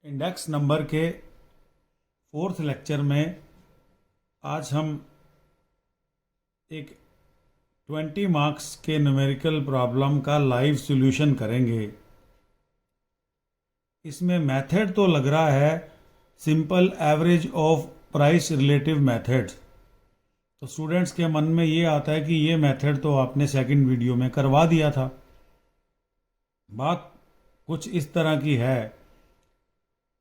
Index number के fourth lecture में आज हम एक 20 मार्क्स के न्यूमेरिकल प्रॉब्लम का लाइव सॉल्यूशन करेंगे। इसमें मेथड तो लग रहा है simple average of price relative method. तो स्टूडेंट्स के मन में ये आता है कि ये मेथड तो आपने सेकंड वीडियो में करवा दिया था। बात कुछ इस तरह की है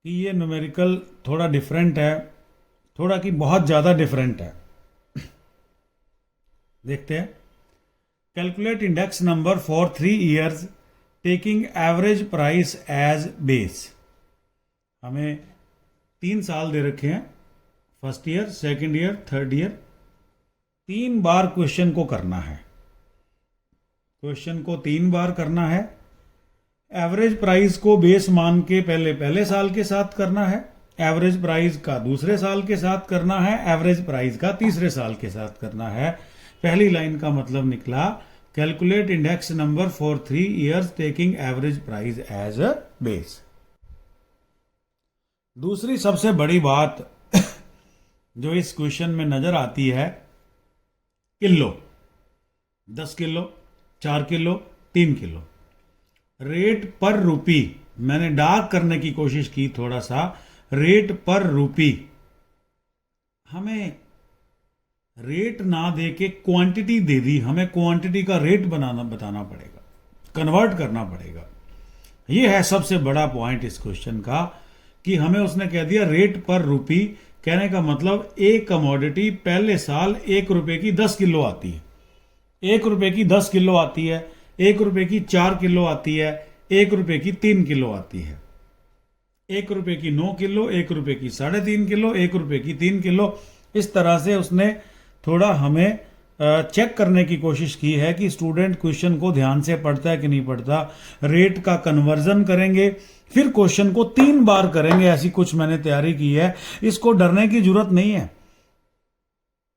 कि ये न्यूमेरिकल थोड़ा डिफरेंट है, थोड़ा कि बहुत ज़्यादा डिफरेंट है। देखते हैं। Calculate index number for 3 years taking average price as base. हमें 3 साल दे रखे हैं, first year, second year, third year. 3 बार क्वेश्चन को करना है। क्वेश्चन को 3 बार करना है। एवरेज प्राइस को बेस मान के पहले साल के साथ करना है, एवरेज प्राइस का दूसरे साल के साथ करना है, एवरेज प्राइस का तीसरे साल के साथ करना है। पहली लाइन का मतलब निकला calculate index number for 3 years taking average price as a base. दूसरी सबसे बड़ी बात जो इस क्वेश्चन में नजर आती है, kilo, 10 kilo, 4 kilo, 3 kilo. Rate पर रूपी मैंने डार्क करने की कोशिश की थोड़ा सा। रेट पर रूपी, हमें रेट ना दे के क्वांटिटी दे दी, हमें क्वांटिटी का रेट बताना पड़ेगा, कन्वर्ट करना पड़ेगा। यह है सबसे बड़ा पॉइंट इस क्वेश्चन का कि हमें उसने कह दिया रेट पर रूपी। कहने का मतलब एक कमोडिटी पहले साल 1 रुपए की 10 किलो आती है, 1 रुपए की 10 किलो आती है, 1 रुपए की 4 किलो आती है, 1 रुपए की 3 किलो आती है, 1 रुपए की 9 किलो, 1 रुपए की 3.5 किलो, 1 रुपए की 3 किलो। इस तरह से उसने थोड़ा हमें चेक करने की कोशिश की है कि स्टूडेंट क्वेश्चन को ध्यान से पढ़ता है कि नहीं पढ़ता। रेट का कन्वर्जन करेंगे, फिर क्वेश्चन को 3 बार करेंगे। ऐसी कुछ मैंने तैयारी की है, इसको डरने की जरूरत नहीं है।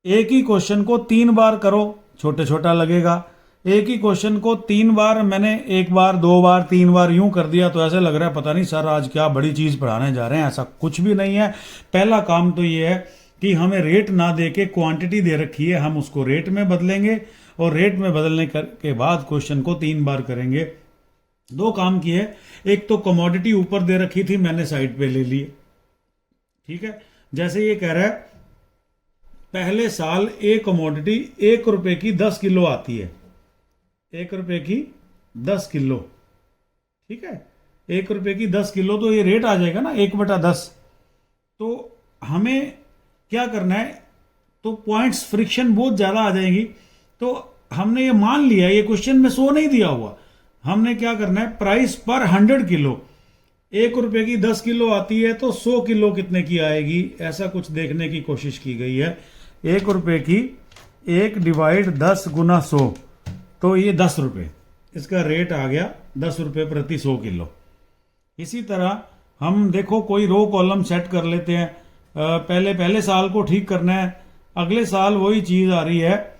एक ही क्वेश्चन को 3 बार करो, छोटा छोटा लगेगा। एक ही क्वेश्चन को 3 बार, मैंने 1 बार, 2 बार, 3 बार यूं कर दिया तो ऐसे लग रहा है पता नहीं सर आज क्या बड़ी चीज पढ़ाने जा रहे हैं। ऐसा कुछ भी नहीं है। पहला काम तो ये है कि हमें रेट ना दे के क्वांटिटी दे रखी है, हम उसको रेट में बदलेंगे और रेट में बदलने के बाद क्वेश्चन को 3 बार करेंगे। 2 काम किए, एक तो कमोडिटी ऊपर दे रखी थी, मैंने साइड पे ले ली। ठीक है, जैसे ये कह रहा है पहले साल एक कमोडिटी 1 रुपए की 10 किलो आती है, 1 रुपए की 10 किलो। ठीक है, 1 रुपए की 10 किलो तो ये रेट आ जाएगा ना 1/10। तो हमें क्या करना है, तो पॉइंट्स फ्रिक्शन बहुत ज्यादा आ जाएगी। तो हमने ये मान लिया, ये क्वेश्चन में 100 नहीं दिया हुआ। हमने क्या करना है, प्राइस पर 100 किलो, 1 रुपए की 10 किलो आती है तो 100 किलो कितने की आएगी, ऐसा कुछ देखने की कोशिश की गई है। 1 रुपए की 1 डिवाइड 10 गुना 100, तो ये 10 रुपए, इसका रेट आ गया 10 रुपए प्रति 100 किलो। इसी तरह हम देखो कोई रो कॉलम सेट कर लेते हैं। पहले साल को ठीक करना है, अगले साल वही चीज आ रही है।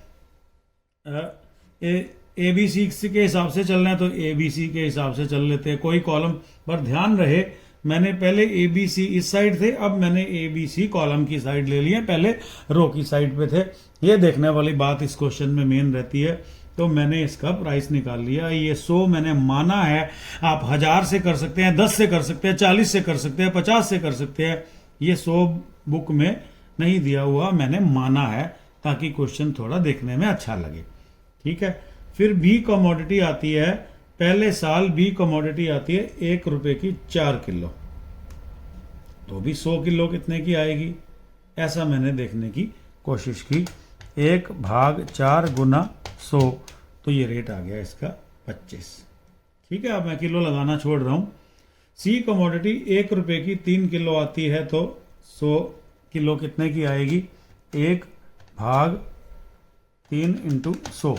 ए बी सी के हिसाब से चलना है तो ए बी सी के हिसाब से चल लेते हैं। कोई कॉलम पर ध्यान रहे, मैंने पहले ए बी सी इस साइड थे, अब मैंने ए बी सी कॉलम की साइड ले लिया, पहले रो की साइड पे थे। ये देखने वाली बात इस क्वेश्चन में मेन रहती है। तो मैंने इसका प्राइस निकाल लिया। ये 100 मैंने माना है। आप 1000 से कर सकते हैं, 10 से कर सकते हैं, 40 से कर सकते हैं, 50 से कर सकते हैं। ये 100 बुक में नहीं दिया हुआ, मैंने माना है ताकि क्वेश्चन थोड़ा देखने में अच्छा लगे। ठीक है, फिर बी कमोडिटी आती है, पहले साल बी कमोडिटी आती है 1 रुपए की 4 किलो, तो भी 100 किलो कितने की आएगी, ऐसा मैंने देखने की कोशिश की। 1/4 गुना 100, तो ये रेट आ गया इसका 25। ठीक है, अब मैं किलो लगाना छोड़ रहा हूं। सी कमोडिटी 1 रुपए की 3 किलो आती है तो 100 किलो कितने की आएगी, 1/3 इंटू 100,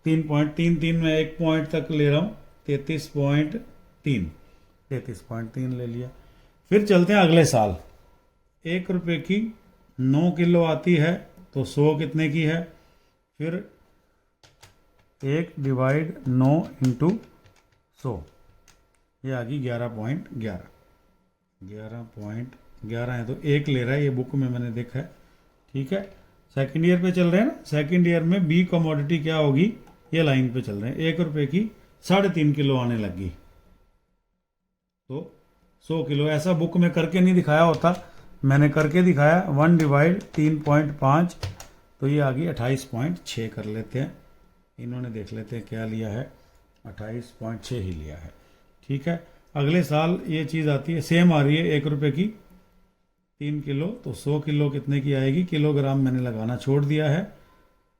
3.33 में 1 पॉइंट तक ले रहा हूं, 33.3 ले लिया। फिर चलते हैं अगले साल। 1 रुपए की 9 किलो आती है तो 100 कितने की है, फिर 1 डिवाइड 9 इंटू 100, ये आ गई 11.11। 11.11 है, तो 1 ले रहा है, ये बुक में मैंने देखा है। ठीक है, सेकंड ईयर पे चल रहे हैं ना, सेकंड ईयर में बी कमोडिटी क्या होगी, ये लाइन पे चल रहे हैं, 1 रुपये की 3.5 किलो आने लगी, तो 100 किलो। ऐसा बुक में करके नहीं दिखाया होता, मैंने करके दिखाया। 1 डिवाइड 3.5, तो ये आ गई 28.6 कर लेते हैं। इन्होंने देख लेते हैं क्या लिया है, 28.6 ही लिया है। ठीक है, अगले साल ये चीज़ आती है, सेम आ रही है, 1 रुपये की 3 किलो, तो 100 किलो कितने की आएगी, किलोग्राम मैंने लगाना छोड़ दिया है,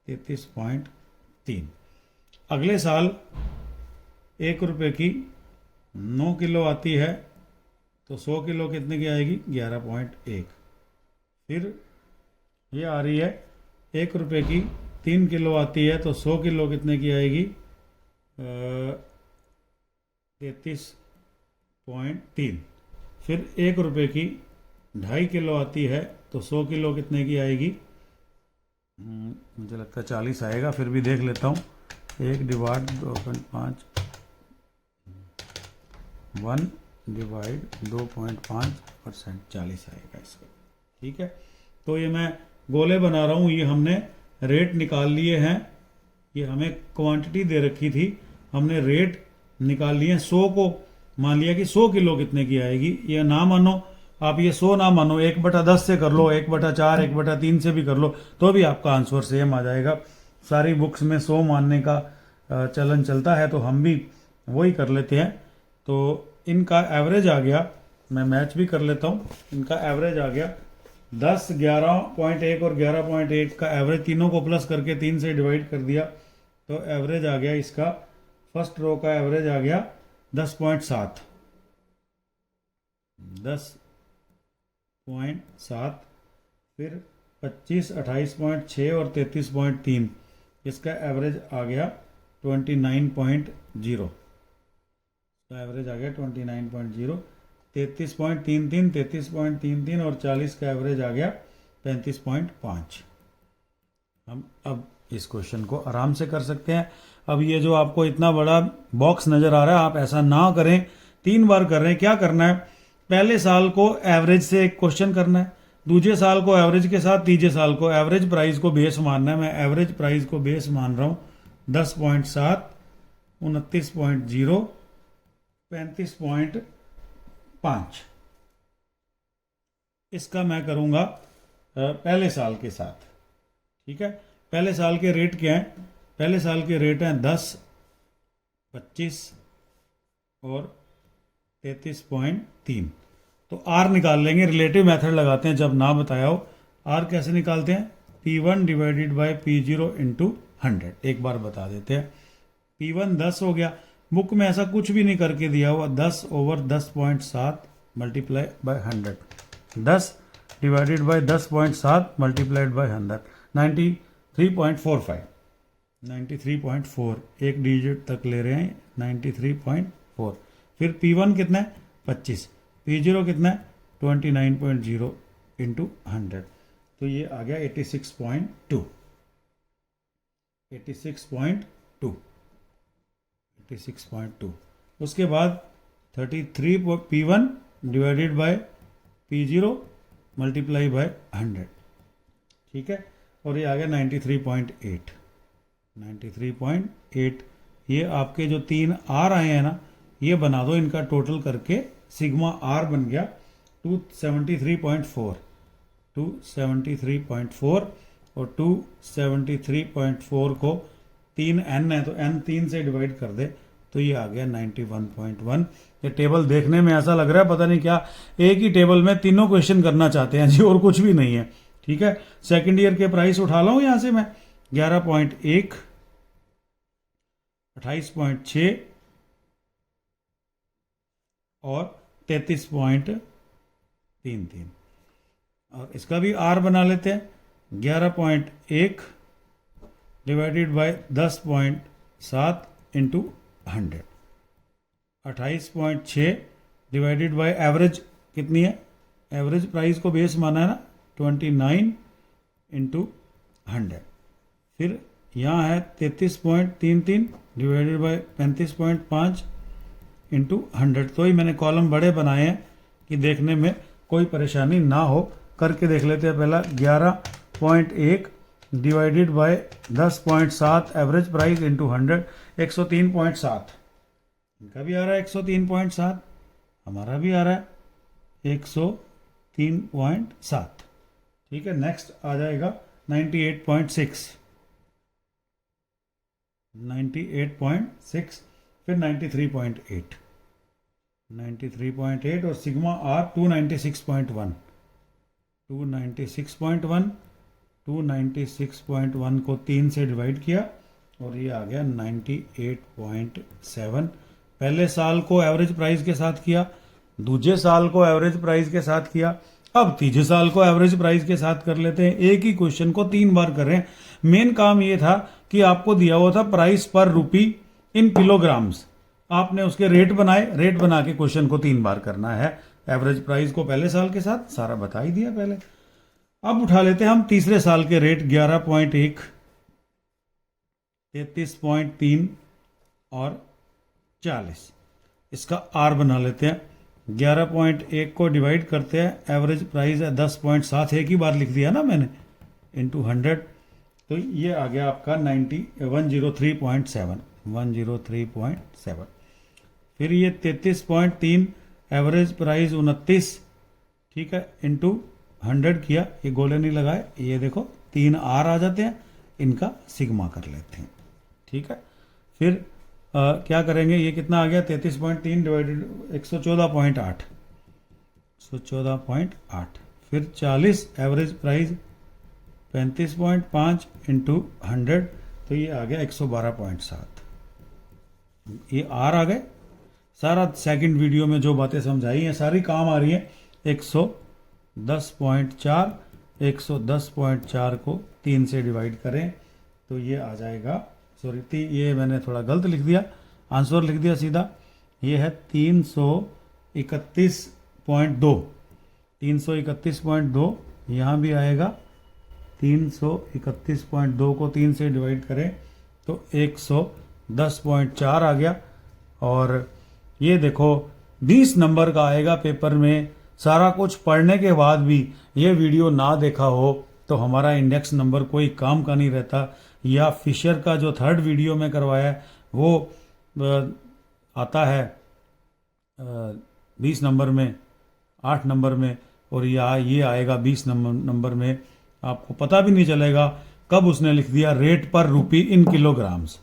33.3। अगले साल 1 रुपये की 9 किलो आती है, तो 100 किलो कितने की आएगी, 11.1। फिर ये आ रही है 1 रुपये की 3 किलो आती है, तो 100 किलो कितने की आएगी, 33.3। फिर 1 रुपये की 2.5 किलो आती है, तो 100 किलो कितने की आएगी, मुझे लगता है 40 आएगा, फिर भी देख लेता हूँ। 1 डिवाइड 2.5, 1 डिवाइड 2.5%, 40 आएगा इसका। ठीक है, तो ये मैं गोले बना रहा हूँ, ये हमने रेट निकाल लिए हैं, ये हमें क्वांटिटी दे रखी थी, हमने रेट निकाल लिए। 100 को मान लिया कि 100 किलो कितने की आएगी, ये ना मानो आप, ये 100 ना मानो, 1/10 से कर लो, 1/4, 1/3 से भी कर लो, तो भी आपका आंसर सेम आ जाएगा। सारी बुक्स में 100 मानने का चलन चलता है, तो हम भी वही कर लेते हैं। तो इनका एवरेज आ गया, मैं मैच भी कर लेता हूँ, इनका एवरेज आ गया 10, 11.1 और 11.1 का एवरेज, तीनों को प्लस करके 3 से डिवाइड कर दिया, तो एवरेज आ गया इसका, फर्स्ट रो का एवरेज आ गया 10.7, 10.7। फिर 25, 28.6 और 33.3, इसका एवरेज आ गया 29.0, इसका एवरेज आ गया 29.0। 33.33, 33.33 और 40 का एवरेज आ गया 35.5। हम अब इस क्वेश्चन को आराम से कर सकते हैं। अब ये जो आपको इतना बड़ा बॉक्स नज़र आ रहा है, आप ऐसा ना करें, 3 बार कर रहे हैं। क्या करना है, पहले साल को एवरेज से एक क्वेश्चन करना है, दूसरे साल को एवरेज के साथ, तीसरे साल को एवरेज प्राइस को बेस मानना है। मैं एवरेज प्राइस को बेस मान रहा हूँ 10.7, 29.0, 35.5। इसका मैं करूँगा पहले साल के साथ। ठीक है, पहले साल के रेट क्या हैं, पहले साल के रेट हैं 10, 25 और 33.3। तो आर निकाल लेंगे, रिलेटिव मेथड लगाते हैं जब ना बताया हो। आर कैसे निकालते हैं, P1 divided by P0 into 100। एक बार बता देते हैं, P1 10 हो गया, बुक में ऐसा कुछ भी नहीं करके दिया हुआ, 10 over 10.7 multiply by 100, 10 divided by 10.7 multiplied by 100, 93.45, 93.4, एक डिजिट तक ले रहे हैं, 93.4। फिर P1 कितना है, 25, P0 कितना है, 29.0 इंटू 100, तो ये आ गया 86.2, 86.2, 86.2। उसके बाद 33 P1 divided by P0 multiply by 100। ठीक है, और ये आ गया 93.8, 93.8। ये आपके जो 3 आर आए हैं ना, ये बना दो, इनका टोटल करके सिग्मा आर बन गया 273.4, 273.4 और 273.4 को 3 n है, तो n 3 से डिवाइड कर दे, तो ये आ गया 91.1। ये टेबल देखने में ऐसा लग रहा है पता नहीं क्या, एक ही टेबल में तीनों क्वेश्चन करना चाहते हैं जी, और कुछ भी नहीं है। ठीक है, सेकंड ईयर के प्राइस उठा ला हूं यहां से मैं, 11.1, 28.6 और 33.33, और इसका भी आर बना लेते हैं, 11.1 divided by 10.7 into 100, 28.6 divided by average कितनी है, एवरेज प्राइस को बेस माना है ना, 29 इंटू 100। फिर यहाँ है 33.33 डिवाइडेड बाय 35.5 इंटू 100। तो ही मैंने कॉलम बड़े बनाए हैं कि देखने में कोई परेशानी ना हो। करके देख लेते हैं। पहला 11.1 divided by 10.7 average price into 100, 103.7। इनका भी आ रहा है 103.7, हमारा भी आ रहा है 103.7। ठीक है, नेक्स्ट आ जाएगा 98.6, 98.6, फिर 93.8, 93.8 और सिग्मा आर 296.1, 296.1, 296.1 को 3 से डिवाइड किया और ये आ गया 98.7। पहले साल को एवरेज प्राइस के साथ किया, दूसरे साल को एवरेज प्राइस के साथ किया, अब तीसरे साल को एवरेज प्राइस के साथ कर लेते हैं। एक ही क्वेश्चन को 3 बार कर रहे हैं। मेन काम ये था कि आपको दिया हुआ था प्राइस पर रूपी इन किलोग्राम्स, आपने उसके रेट बनाए, रेट बना के क्वेश्चन को 3 बार करना है। एवरेज प्राइस को पहले साल के साथ सारा बता ही दिया पहले। अब उठा लेते हैं हम तीसरे साल के रेट 11.1, 33.3 और 40। इसका आर बना लेते हैं। 11.1 को डिवाइड करते हैं, एवरेज प्राइस है 10.7, एक ही बार लिख दिया ना मैंने, इंटू 100, तो ये आ गया आपका 103.7, 103.7। फिर ये 33.3 एवरेज प्राइस 29, ठीक है, इंटू 100 किया, ये गोले नहीं लगाए, ये देखो 3 आर आ जाते हैं, इनका सिग्मा कर लेते हैं। ठीक है, फिर क्या करेंगे, ये कितना आ गया 33.3 डिवाइडेड 114.8, 114.8। फिर 40 एवरेज प्राइस 35.5 इंटू 100, तो ये आ गया 112.7। ये आर आ गए। सारा सेकंड वीडियो में जो बातें समझाई हैं सारी काम आ रही हैं। 110.4, 110.4 को 3 से डिवाइड करें तो ये आ जाएगा, सॉरी ये मैंने थोड़ा गलत लिख दिया, आंसर लिख दिया सीधा। ये है 331.2, 331.2, यहाँ भी आएगा 331.2 को 3 से डिवाइड करें तो 110.4 आ गया। और ये देखो 20 नंबर का आएगा पेपर में। सारा कुछ पढ़ने के बाद भी ये वीडियो ना देखा हो तो हमारा इंडेक्स नंबर कोई काम का नहीं रहता। या फिशर का जो 3rd वीडियो में करवाया है वो आता है 20 नंबर में, 8 नंबर में, और ये आएगा 20 नंबर में। आपको पता भी नहीं चलेगा कब उसने लिख दिया रेट पर रूपी इन किलोग्राम्स।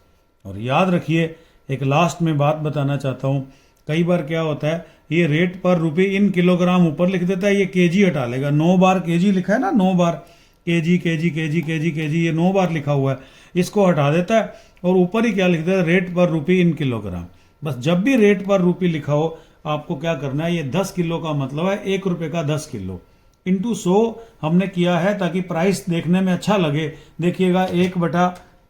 और याद रखिए, एक लास्ट में बात बताना चाहता हूँ, कई बार क्या होता है ये रेट पर रूपी इन किलोग्राम ऊपर लिख देता है, ये केजी हटा लेगा। 9 बार केजी लिखा है ना, 9 बार KG KG KG KG KG, ये 9 बार लिखा हुआ है, इसको हटा देता है और ऊपर ही क्या लिख देता है रेट पर रूपी इन किलोग्राम। बस जब भी रेट पर रूपी लिखा हो आपको क्या करना है, ये 10 किलो का मतलब है 1 रुपए का 10 किलो इंटू 100 हमने किया है ताकि प्राइस देखने में अच्छा लगे। देखिएगा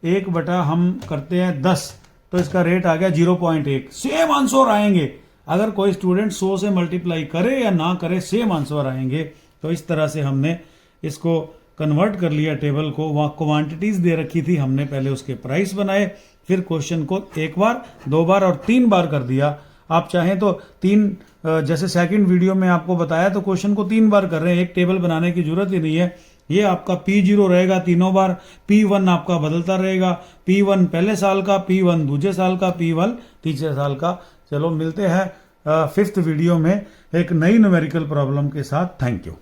1 बटा हम करते हैं 10, तो इसका रेट आ गया 0.1। सेम आंसर आएंगे, अगर कोई स्टूडेंट 100 से मल्टीप्लाई करे या ना करे सेम आंसर आएंगे। तो इस तरह से हमने इसको कन्वर्ट कर लिया टेबल को। वहाँ क्वांटिटीज दे रखी थी, हमने पहले उसके प्राइस बनाए, फिर क्वेश्चन को 1 बार, 2 बार और 3 बार कर दिया। आप चाहें तो 3, जैसे सेकंड वीडियो में आपको बताया तो क्वेश्चन को 3 बार कर रहे हैं, एक टेबल बनाने की जरूरत ही नहीं है। ये आपका P0 रहेगा तीनों बार, P1 आपका बदलता रहेगा, P1 पहले साल का, P1 दूसरे साल का, P1 तीसरे साल का। चलो मिलते हैं 5th वीडियो में एक नई न्यूमेरिकल प्रॉब्लम के साथ। Thank you.